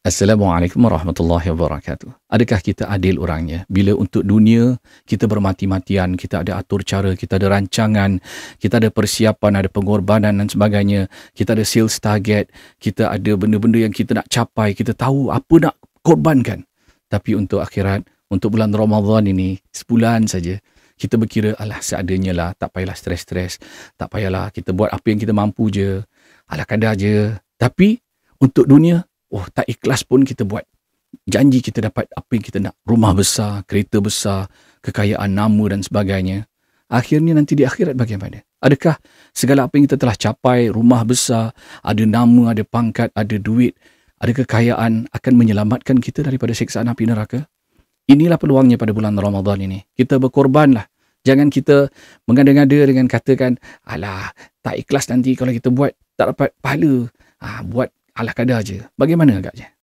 Assalamualaikum warahmatullahi wabarakatuh. Adakah kita adil orangnya? Bila untuk dunia, kita bermati-matian, kita ada atur cara, kita ada rancangan, kita ada persiapan, ada pengorbanan dan sebagainya. Kita ada sales target, kita ada benda-benda yang kita nak capai, kita tahu apa nak korbankan. Tapi untuk akhirat, untuk bulan Ramadan ini, sebulan saja, kita berkira, alah seadanya lah, tak payahlah stres-stres, tak payahlah, kita buat apa yang kita mampu je, alah kadar je. Tapi untuk dunia, oh tak ikhlas pun kita buat. Janji kita dapat apa yang kita nak. Rumah besar, kereta besar, kekayaan, nama dan sebagainya. Akhirnya nanti di akhirat bagaimana? Adakah segala apa yang kita telah capai, rumah besar, ada nama, ada pangkat, ada duit, ada kekayaan akan menyelamatkan kita daripada siksaan api neraka? Inilah peluangnya pada bulan Ramadan ini. Kita berkorbanlah. Jangan kita mengada-ngada dengan katakan, alah tak ikhlas nanti kalau kita buat tak dapat pahala. Buat ala kadar je. Bagaimana agaknya?